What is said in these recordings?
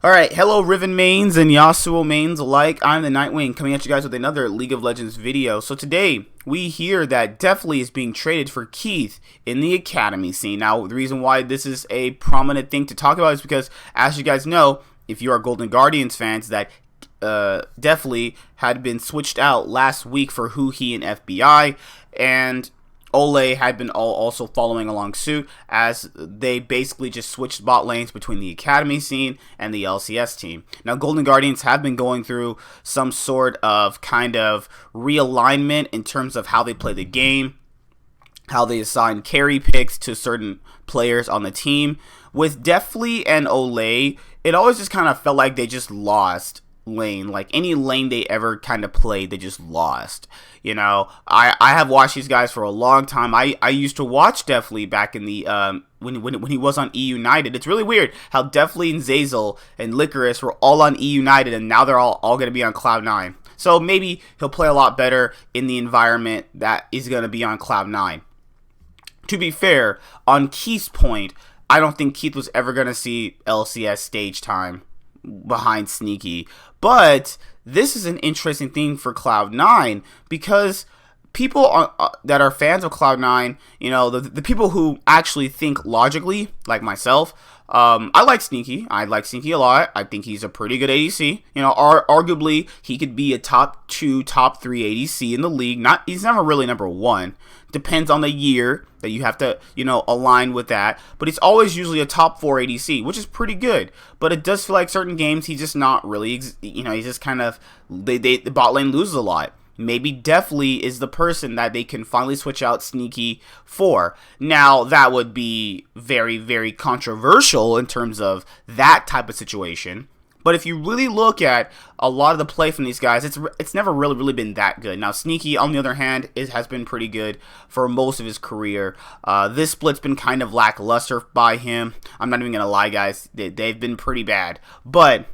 Alright, hello Riven mains and Yasuo mains alike. I'm the Nightwing coming at you guys with another League of Legends video. So today, we hear that Deftly is being traded for Keith in the Academy scene. Now, the reason why this is a prominent thing to talk about is because, as you guys know, if you are Golden Guardians fans, that Deftly had been switched out last week for Huhi and FBI, and Ole had been also following along suit as they basically just switched bot lanes between the Academy scene and the LCS team. Now, Golden Guardians have been going through some sort of kind of realignment in terms of how they play the game, how they assign carry picks to certain players on the team. With Deftly and Ole, it always just kind of felt like they just lost lane. Like any lane they ever kind of played, they just lost. You know, I have watched these guys for a long time. I used to watch Deftly back in the when he was on E United. It's really weird how Deftly and Zazel and Licorice were all on E United, and now they're all going to be on Cloud9. So maybe he'll play a lot better in the environment that is going to be on Cloud9. To be fair, on Keith's point, I don't think Keith was ever going to see LCS stage time behind Sneaky, but this is an interesting thing for Cloud9 because people that are fans of Cloud9, you know, the people who actually think logically, like myself, I like Sneaky. I like Sneaky a lot. I think he's a pretty good ADC. You know, arguably he could be a top 2, top 3 ADC in the league. He's never really number 1. Depends on the year that you have to, you know, align with that. But he's always usually a top 4 ADC, which is pretty good. But it does feel like certain games he's just not really, you know, he's just kind of, the bot lane loses a lot. Maybe Deftly is the person that they can finally switch out Sneaky for. Now, that would be very, very controversial in terms of that type of situation. But if you really look at a lot of the play from these guys, it's never really been that good. Now, Sneaky, on the other hand, has been pretty good for most of his career. This split's been kind of lackluster by him. I'm not even going to lie, guys. They've been pretty bad. But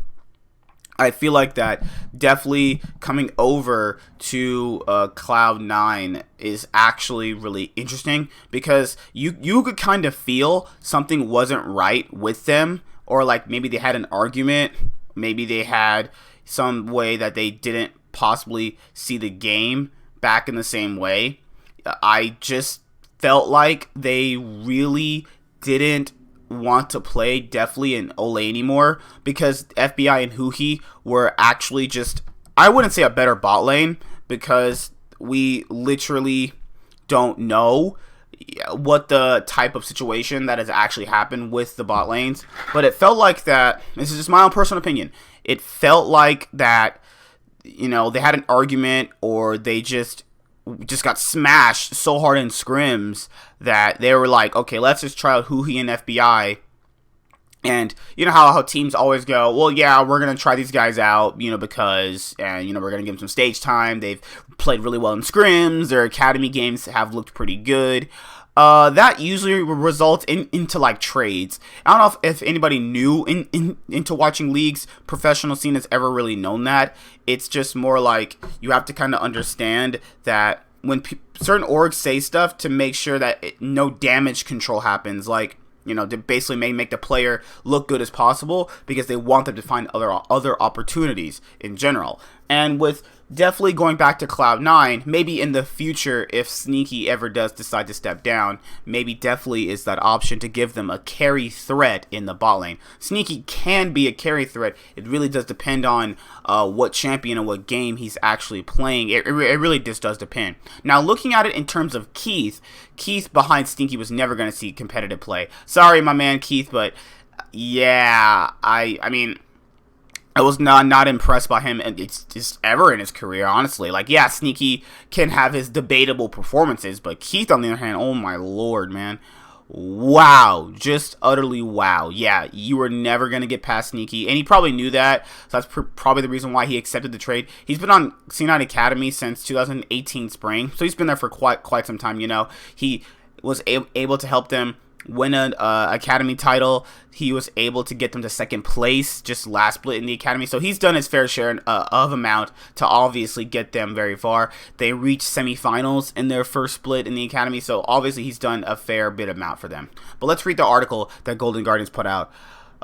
I feel like that Deftly coming over to Cloud9 is actually really interesting because you could kind of feel something wasn't right with them, or like maybe they had an argument, maybe they had some way that they didn't possibly see the game back in the same way. I just felt like they really didn't want to play Deftly and Ole anymore because FBI and Huhi were actually just, I wouldn't say a better bot lane because we literally don't know what the type of situation that has actually happened with the bot lanes, but it felt like that, this is just my own personal opinion, it felt like that, you know, they had an argument or they just got smashed so hard in scrims that they were like, okay, let's just try out Huhi and FBI. And you know how teams always go, well, yeah, we're going to try these guys out, you know, because, and, you know, we're going to give them some stage time. They've played really well in scrims. Their academy games have looked pretty good. That usually results into like trades. I don't know if anybody new into watching leagues, professional scene has ever really known that. It's just more like you have to kind of understand that when certain orgs say stuff to make sure that no damage control happens, like, you know, to basically make the player look good as possible because they want them to find other opportunities in general. And with Deftly going back to Cloud9, maybe in the future, if Sneaky ever does decide to step down, maybe Deftly is that option to give them a carry threat in the bot lane. Sneaky can be a carry threat. It really does depend on what champion and what game he's actually playing. It really just does depend. Now, looking at it in terms of Keith behind Sneaky was never going to see competitive play. Sorry, my man Keith, but yeah, I mean, I was not impressed by him, and it's just ever in his career, honestly. Like, yeah, Sneaky can have his debatable performances, but Keith, on the other hand, oh my lord, man. Wow. Just utterly wow. Yeah, you were never going to get past Sneaky, and he probably knew that, so that's probably the reason why he accepted the trade. He's been on C9 Academy since 2018 spring, so he's been there for quite some time, you know. He was able to help them win an academy title. He was able to get them to second place just last split in the academy. So he's done his fair share of amount to obviously get them very far. They reached semifinals in their first split in the academy. So obviously he's done a fair bit amount for them. But let's read the article that Golden Guardians put out.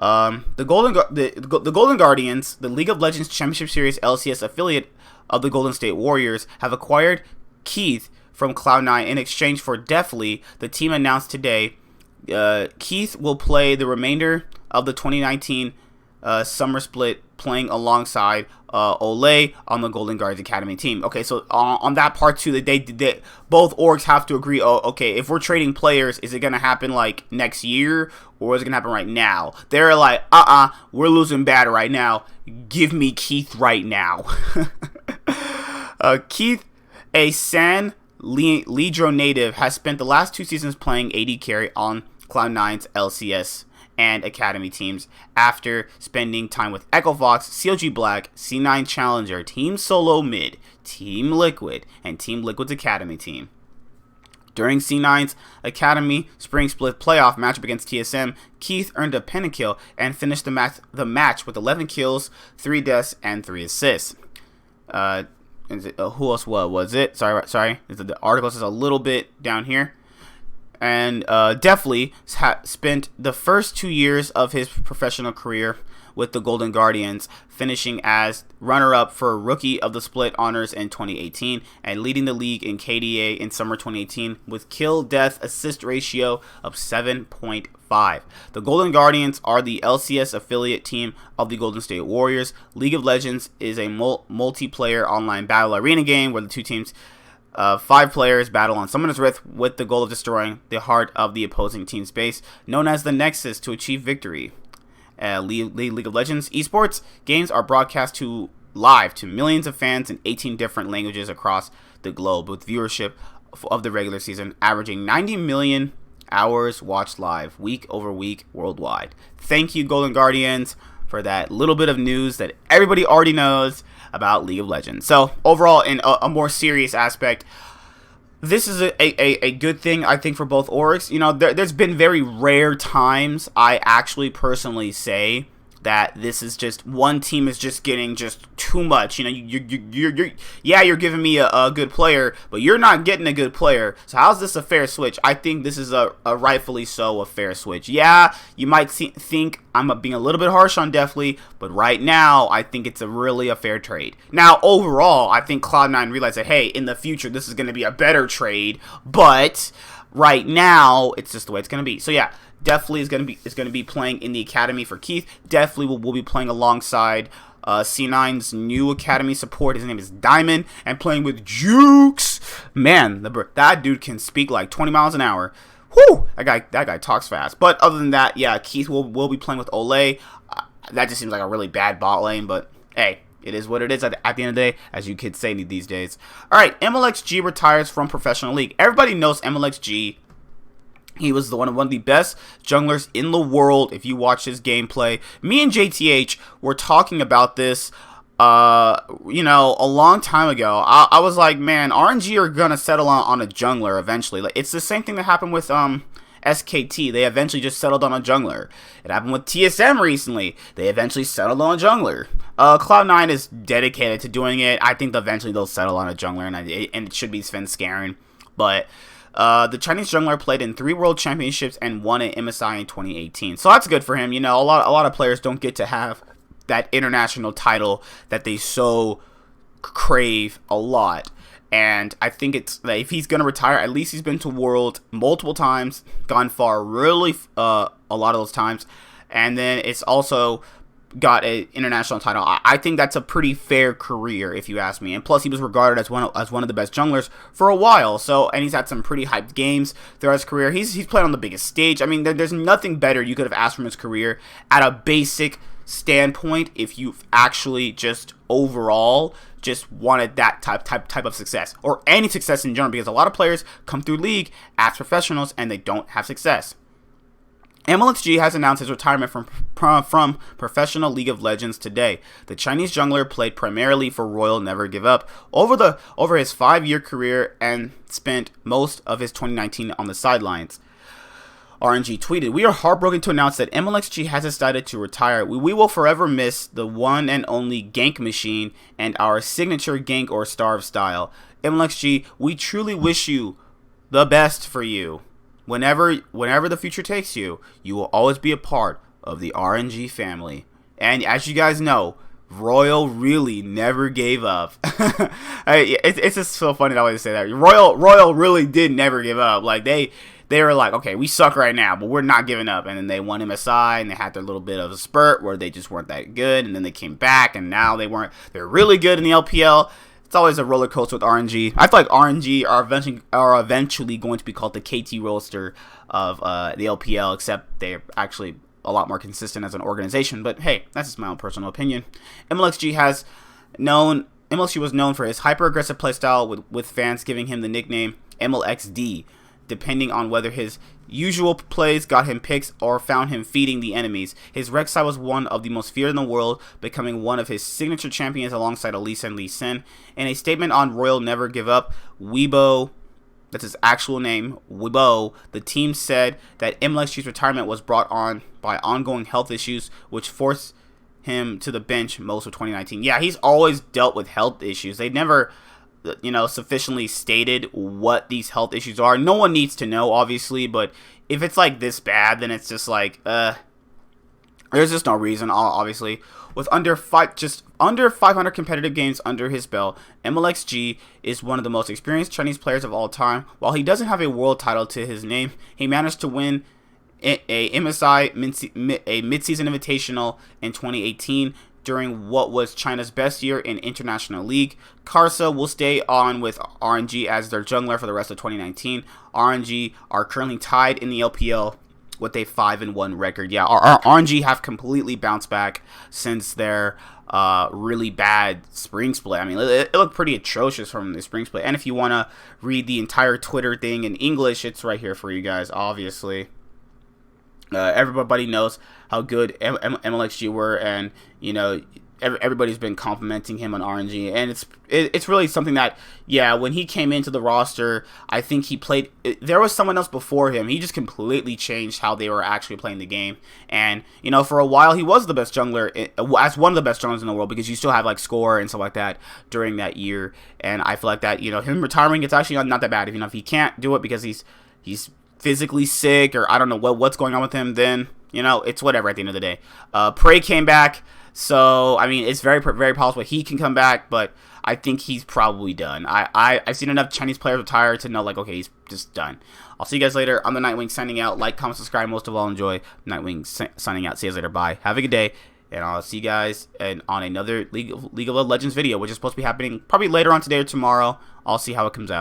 The Golden Guardians, the League of Legends Championship Series LCS affiliate of the Golden State Warriors, have acquired Keith from Cloud9 in exchange for Deftly. The team announced today Keith will play the remainder of the 2019 summer split, playing alongside Ole on the Golden Guardians Academy team. Okay, so on that part too, that they both orgs have to agree. Oh, okay, if we're trading players, is it gonna happen like next year, or is it gonna happen right now? They're like, we're losing bad right now. Give me Keith right now. Keith, a San Leandro native, has spent the last 2 seasons playing AD carry on Cloud9's LCS and Academy teams after spending time with Echo Fox, CLG Black, C9 Challenger, Team Solo Mid, Team Liquid, and Team Liquid's Academy team. During C9's Academy Spring Split playoff matchup against TSM, Keith earned a pentakill and finished the match with 11 kills, 3 deaths, and 3 assists. Who else was it? Sorry. The article is a little bit down here. And Deftly spent the first 2 years of his professional career with the Golden Guardians, finishing as runner-up for Rookie of the Split honors in 2018 and leading the league in KDA in summer 2018 with kill-death assist ratio of 7.5. The Golden Guardians are the LCS affiliate team of the Golden State Warriors. League of Legends is a multiplayer online battle arena game where the two teams 5 players battle on Summoner's Rift with the goal of destroying the heart of the opposing team's base, known as the Nexus, to achieve victory. League of Legends esports games are broadcast live to millions of fans in 18 different languages across the globe, with viewership of the regular season averaging 90 million hours watched live week over week worldwide. Thank you, Golden Guardians, for that little bit of news that everybody already knows about League of Legends. So overall, in a more serious aspect, this is a good thing, I think, for both orgs. You know, there's been very rare times I actually personally say that this is just one team is just getting just too much. You know, you're giving me a good player, but you're not getting a good player. So how's this a fair switch? I think this is a rightfully so a fair switch. Yeah, you might think I'm being a little bit harsh on Deftly, but right now I think it's really a fair trade. Now overall, I think Cloud9 realized that, hey, in the future this is going to be a better trade, but right now it's just the way it's going to be. So yeah, Deftly is going to be playing in the academy for Keith. Deftly will be playing alongside C9's new academy support. His name is Diamond, and playing with Jukes. Man, that dude can speak like 20 miles an hour. Whoo! That guy talks fast. But other than that, yeah, Keith will be playing with Ole. That just seems like a really bad bot lane, but hey, it is what it is at the end of the day, as you kids say these days. All right, MLXG retires from Professional League. Everybody knows MLXG. He was one of the best junglers in the world. If you watch his gameplay, me and JTH were talking about this, you know, a long time ago. I was like, man, RNG are gonna settle on a jungler eventually. Like, it's the same thing that happened with SKT. They eventually just settled on a jungler. It happened with TSM recently. They eventually settled on a jungler. Cloud9 is dedicated to doing it. I think eventually they'll settle on a jungler, and it should be Svenskeren, but. The Chinese jungler played in 3 World Championships and won an MSI in 2018. So that's good for him. You know, a lot of players don't get to have that international title that they so crave a lot. And I think it's that if he's going to retire, at least he's been to World multiple times, gone far really a lot of those times. And then it's also got an international title. I think that's a pretty fair career, if you ask me. And plus, he was regarded as one of the best junglers for a while. So, and he's had some pretty hyped games throughout his career. He's played on the biggest stage. I mean, there's nothing better you could have asked from his career at a basic standpoint. If you've actually just overall just wanted that type of success, or any success in general, because a lot of players come through League as professionals and they don't have success. MLXG has announced his retirement from Professional League of Legends today. The Chinese jungler played primarily for Royal Never Give Up over his 5-year career and spent most of his 2019 on the sidelines. RNG tweeted, "We are heartbroken to announce that MLXG has decided to retire. We will forever miss the one and only gank machine and our signature gank or starve style. MLXG, we truly wish you the best for you. Whenever the future takes you, you will always be a part of the RNG family. And as you guys know, Royal really never gave up. It's just so funny that I always say that. Royal really did never give up. Like they were like, okay, we suck right now, but we're not giving up. And then they won MSI, and they had their little bit of a spurt where they just weren't that good, and then they came back, and now they're really good in the LPL. It's always a roller coaster with RNG. I feel like RNG are eventually going to be called the KT roster of the LPL, except they're actually a lot more consistent as an organization. But hey, that's just my own personal opinion. MLXG was known for his hyper-aggressive playstyle, with fans giving him the nickname MLXD, depending on whether his usual plays got him picks or found him feeding the enemies. His Rek'Sai was one of the most feared in the world, becoming one of his signature champions alongside Elise and Lee Sin. In a statement on Royal Never Give Up, Weibo, that's his actual name, Weibo, the team said that MLXG's retirement was brought on by ongoing health issues, which forced him to the bench most of 2019. Yeah, he's always dealt with health issues. They never, sufficiently stated what these health issues are. No one needs to know, obviously, but if it's like this bad, then it's just like, there's just no reason, obviously. With under 500 competitive games under his belt, MLXG is one of the most experienced Chinese players of all time. While he doesn't have a world title to his name, he managed to win a MSI mid-season invitational in 2018 during what was China's best year in International League. Karsa will stay on with RNG as their jungler for the rest of 2019. RNG are currently tied in the LPL with a 5-1 record. Yeah, our RNG have completely bounced back since their really bad spring split. I mean, it looked pretty atrocious from the spring split. And if you want to read the entire Twitter thing in English, it's right here for you guys, obviously. Everybody knows how good MLXG were, and everybody's been complimenting him on RNG, and it's really something that, yeah, when he came into the roster, I think he played. There was someone else before him. He just completely changed how they were actually playing the game, and for a while he was the best jungler, as one of the best junglers in the world, because you still have like score and stuff like that during that year, and I feel like that him retiring, it's actually not that bad. If he can't do it because he's physically sick, or I don't know what's going on with him, then it's whatever at the end of the day. Prey came back, so I mean, it's very possible he can come back, but I think he's probably done. I've seen enough Chinese players retire to know, like, okay, he's just done. I'll see you guys later. I'm the Nightwing signing out. Like, comment, subscribe. Most of all, enjoy. Nightwing signing out. See you guys later. Bye. Have a good day, and I'll see you guys on another League of Legends video, which is supposed to be happening probably later on today or tomorrow. I'll see how it comes out.